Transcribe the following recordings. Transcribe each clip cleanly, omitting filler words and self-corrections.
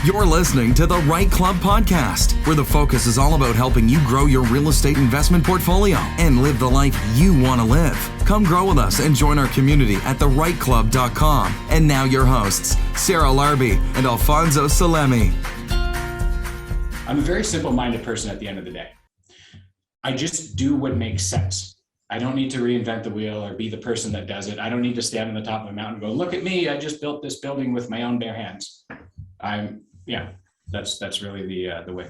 You're listening to the REITE Club podcast, where the focus is all about helping you grow your real estate investment portfolio and live the life you want to live. Come grow with us and join our community at thereiteclub.com. And now your hosts, Sarah Larby and Alfonso Salemi. I'm a very simple-minded person at the end of the day. I just do what makes sense. I don't need to reinvent the wheel or be the person that does it. I don't need to stand on the top of a mountain and go, look at me, I just built this building with my own bare hands. That's really the way.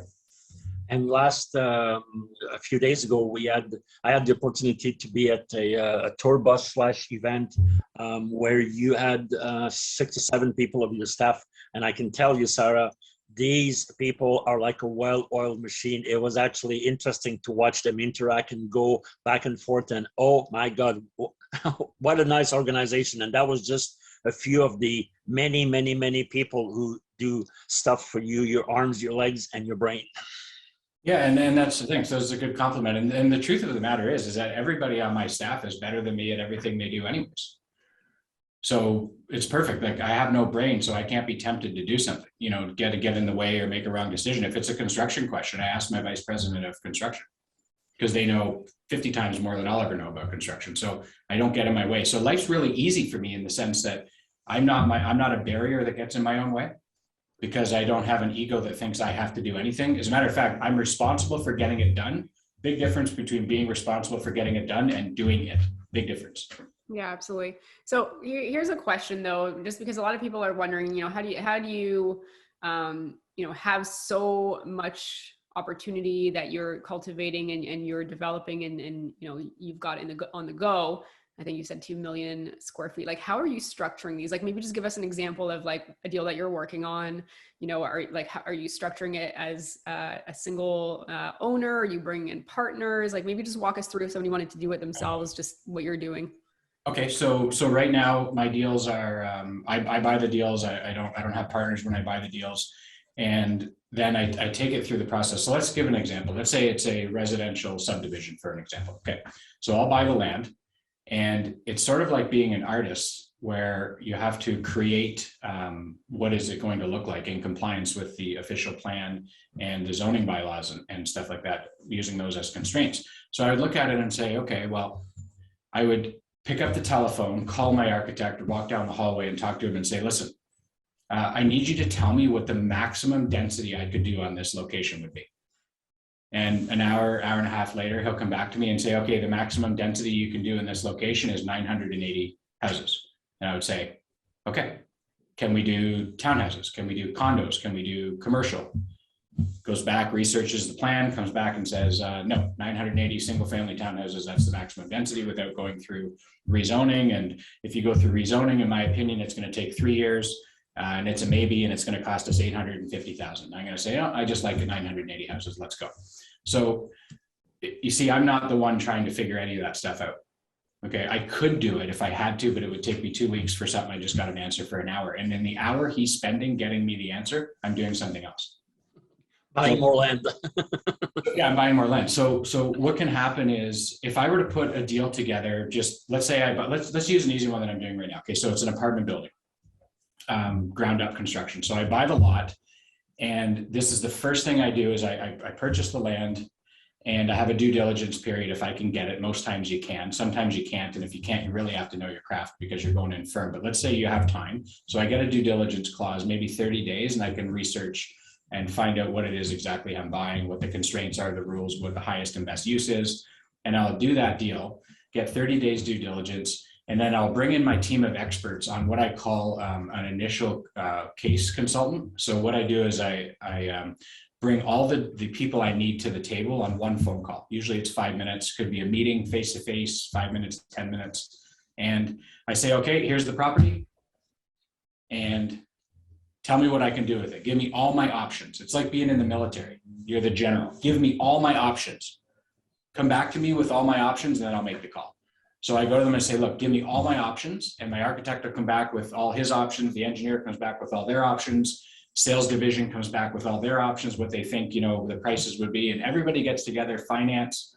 And a few days ago, I had the opportunity to be at a tour bus / event where you had 6 to 7 people of your staff. And I can tell you, Sarah, these people are like a well-oiled machine. It was actually interesting to watch them interact and go back and forth. And oh my God, what a nice organization. And that was just a few of the many people who do stuff for you, your arms, your legs, and your brain. Yeah, and that's the thing. So it's a good compliment. And the truth of the matter is that everybody on my staff is better than me at everything they do anyways. So it's perfect. Like, I have no brain, so I can't be tempted to do something, get in the way or make a wrong decision. If it's a construction question, I ask my vice president of construction because they know 50 times more than I'll ever know about construction. So I don't get in my way. So life's really easy for me in the sense that I'm not a barrier that gets in my own way, because I don't have an ego that thinks I have to do anything. As a matter of fact, I'm responsible for getting it done. Big difference between being responsible for getting it done and doing it. Big difference. Yeah, absolutely. So here's a question though, just because a lot of people are wondering, how do you have so much opportunity that you're cultivating and you're developing and you've got on the go. I think you said 2 million square feet. Like, how are you structuring these? Like, maybe just give us an example of like a deal that you're working on. Are you structuring it as a single owner? Are you bringing in partners? Like, maybe just walk us through if somebody wanted to do it themselves, just what you're doing. Okay, so right now my deals are I buy the deals. I don't have partners when I buy the deals, and then I take it through the process. So let's give an example. Let's say it's a residential subdivision, for an example. Okay, so I'll buy the land. And it's sort of like being an artist where you have to create what is it going to look like in compliance with the official plan and the zoning bylaws and stuff like that, using those as constraints. So I would look at it and say, okay, well, I would pick up the telephone, call my architect, or walk down the hallway and talk to him and say, listen, I need you to tell me what the maximum density I could do on this location would be. And an hour and a half later, he'll come back to me and say, okay, the maximum density you can do in this location is 980 houses. And I would say, okay, can we do townhouses? Can we do condos? Can we do commercial? Goes back, researches the plan, comes back and says, no, 980 single family townhouses, that's the maximum density without going through rezoning. And if you go through rezoning, in my opinion, it's going to take 3 years. And it's a maybe, and it's going to cost us $850,000. I'm going to say, oh, I just like the 980 houses. Let's go. So you see, I'm not the one trying to figure any of that stuff out. Okay, I could do it if I had to, but it would take me 2 weeks for something I just got an answer for an hour. And in the hour he's spending getting me the answer, I'm doing something else. Buying more land. Yeah, I'm buying more land. So what can happen is if I were to put a deal together, just let's say let's use an easy one that I'm doing right now. Okay, so it's an apartment building. Ground up construction. So I buy the lot, and this is the first thing I do is I purchase the land, and I have a due diligence period if I can get it. Most times you can, sometimes you can't. And if you can't, you really have to know your craft because you're going in firm. But let's say you have time. So I get a due diligence clause, maybe 30 days, and I can research and find out what it is exactly I'm buying, what the constraints are, the rules, what the highest and best use is. And I'll do that deal, get 30 days due diligence. And then I'll bring in my team of experts on what I call an initial case consultant. So what I do is I bring all the people I need to the table on one phone call. Usually it's 5 minutes, could be a meeting face-to-face, 5 minutes, 10 minutes. And I say, okay, here's the property. And tell me what I can do with it. Give me all my options. It's like being in the military. You're the general. Give me all my options. Come back to me with all my options, and then I'll make the call. So I go to them and say, look, give me all my options, and my architect will come back with all his options. The engineer comes back with all their options. Sales division comes back with all their options, what they think, the prices would be, and everybody gets together, finance,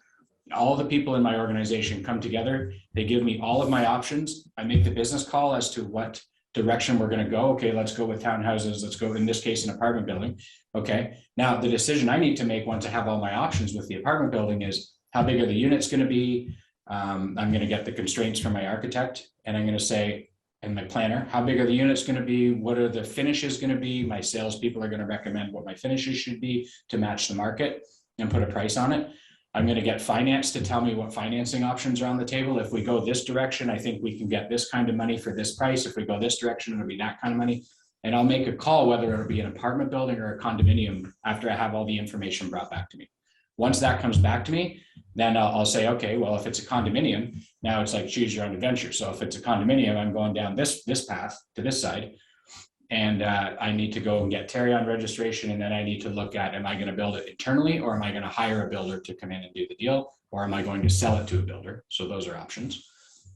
all the people in my organization come together. They give me all of my options. I make the business call as to what direction we're going to go. Okay, let's go with townhouses. Let's go, in this case, an apartment building. Okay, now the decision I need to make once I have all my options with the apartment building is how big are the units going to be? I'm going to get the constraints from my architect, and I'm going to say, and my planner, how big are the units going to be? What are the finishes going to be? My salespeople are going to recommend what my finishes should be to match the market and put a price on it. I'm going to get finance to tell me what financing options are on the table. If we go this direction, I think we can get this kind of money for this price. If we go this direction, it'll be that kind of money. And I'll make a call whether it'll be an apartment building or a condominium after I have all the information brought back to me. Once that comes back to me, then I'll say, okay, well, if it's a condominium, now it's like choose your own adventure. So if it's a condominium, I'm going down this path to this side, and I need to go and get Terry-on registration, and then I need to look at, am I going to build it internally, or am I going to hire a builder to come in and do the deal, or am I going to sell it to a builder? So those are options.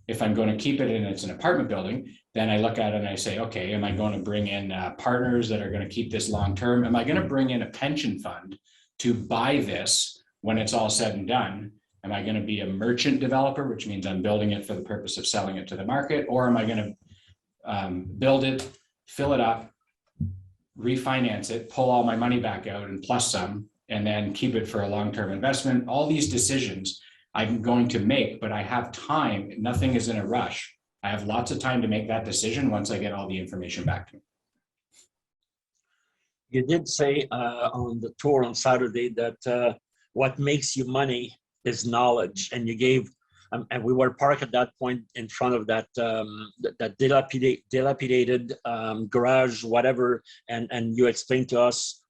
If I'm going to keep it and it's an apartment building, then I look at it and I say, okay, am I going to bring in partners that are going to keep this long-term? Am I going to bring in a pension fund to buy this when it's all said and done? Am I going to be a merchant developer, which means I'm building it for the purpose of selling it to the market? Or am I going to build it, fill it up, refinance it, pull all my money back out and plus some, and then keep it for a long-term investment? All these decisions I'm going to make, but I have time. Nothing is in a rush. I have lots of time to make that decision once I get all the information back to me. You did say on the tour on Saturday that what makes you money is knowledge, and you gave, and we were parked at that point in front of that that dilapidated garage, whatever, and you explained to us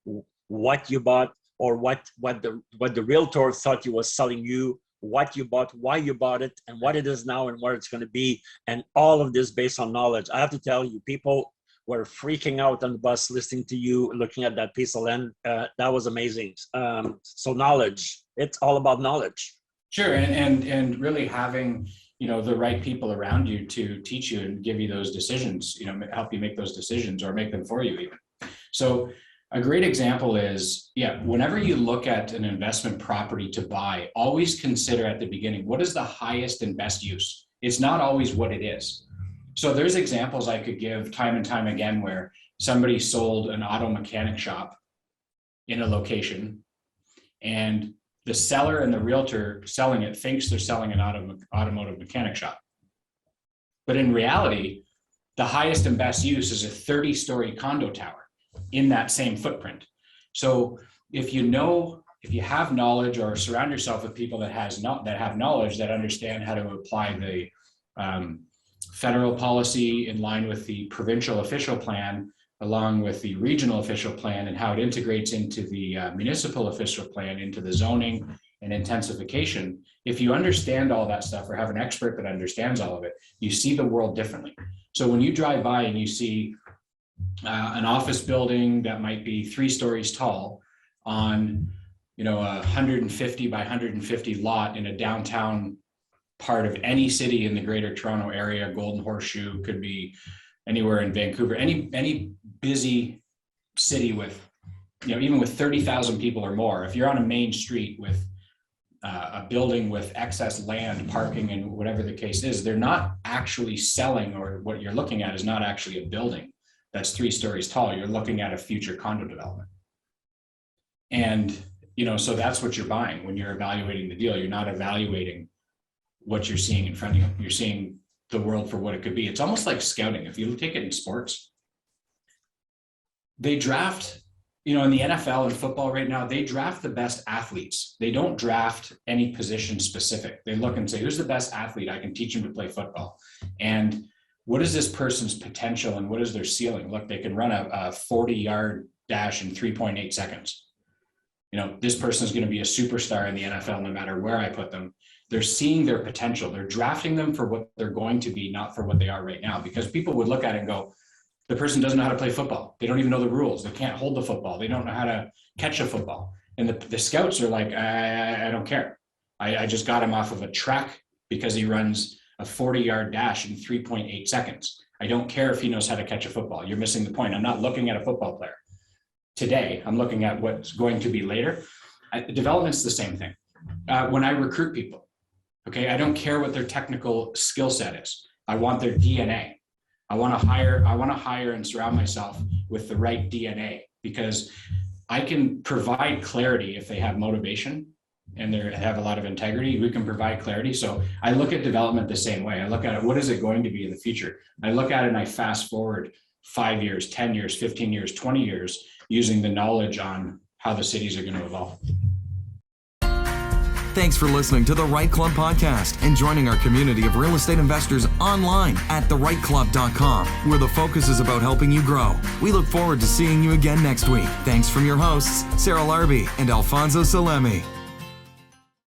what you bought, or what the realtor thought he was selling you, what you bought, why you bought it, and what it is now and where it's going to be, and all of this based on knowledge. I have to tell you, people were freaking out on the bus listening to you, looking at that piece of land. That was amazing. So knowledge, it's all about knowledge. Sure, and really having, you know, the right people around you to teach you and give you those decisions, you know, help you make those decisions or make them for you even. So a great example is, whenever you look at an investment property to buy, always consider at the beginning, what is the highest and best use? It's not always what it is. So there's examples I could give time and time again where somebody sold an auto mechanic shop in a location, and the seller and the realtor selling it thinks they're selling an automotive mechanic shop. But in reality, the highest and best use is a 30-story condo tower in that same footprint. So if you have knowledge, or surround yourself with people that have knowledge, that understand how to apply the federal policy in line with the provincial official plan, along with the regional official plan, and how it integrates into the municipal official plan, into the zoning and intensification. If you understand all that stuff, or have an expert that understands all of it, you see the world differently. So when you drive by and you see an office building that might be 3 stories tall on, you know, a 150 by 150 lot in a downtown part of any city in the Greater Toronto area, Golden Horseshoe, could be anywhere in Vancouver, any busy city with, you know, even with 30,000 people or more, if you're on a main street with a building with excess land, parking, and whatever the case is, they're not actually selling, or what you're looking at is not actually a building that's 3 stories tall. You're looking at a future condo development. And, you know, so that's what you're buying when you're evaluating the deal. You're not evaluating what you're seeing in front of you. You're seeing the world for what it could be. It's almost like scouting. If you take it in sports, they draft, you know, in the NFL and football right now, they draft the best athletes. They don't draft any position specific. They look and say, who's the best athlete? I can teach him to play football. And what is this person's potential, and what is their ceiling? Look, they can run a 40-yard dash in 3.8 seconds. You know, this person is going to be a superstar in the NFL no matter where I put them. They're seeing their potential. They're drafting them for what they're going to be, not for what they are right now. Because people would look at it and go, the person doesn't know how to play football. They don't even know the rules. They can't hold the football. They don't know how to catch a football. And the scouts are like, I don't care. I just got him off of a track because he runs a 40-yard dash in 3.8 seconds. I don't care if he knows how to catch a football. You're missing the point. I'm not looking at a football player today. I'm looking at what's going to be later. Development's the same thing. When I recruit people, okay, I don't care what their technical skill set is. I want their DNA. I want to hire and surround myself with the right DNA, because I can provide clarity if they have motivation and they have a lot of integrity. We can provide clarity. So I look at development the same way. I look at it, what is it going to be in the future? I look at it and I fast forward 5 years, 10 years, 15 years, 20 years, using the knowledge on how the cities are going to evolve. Thanks for listening to the REITE Club podcast and joining our community of real estate investors online at thereiteclub.com, where the focus is about helping you grow. We look forward to seeing you again next week. Thanks from your hosts, Sarah Larby and Alfonso Salemi.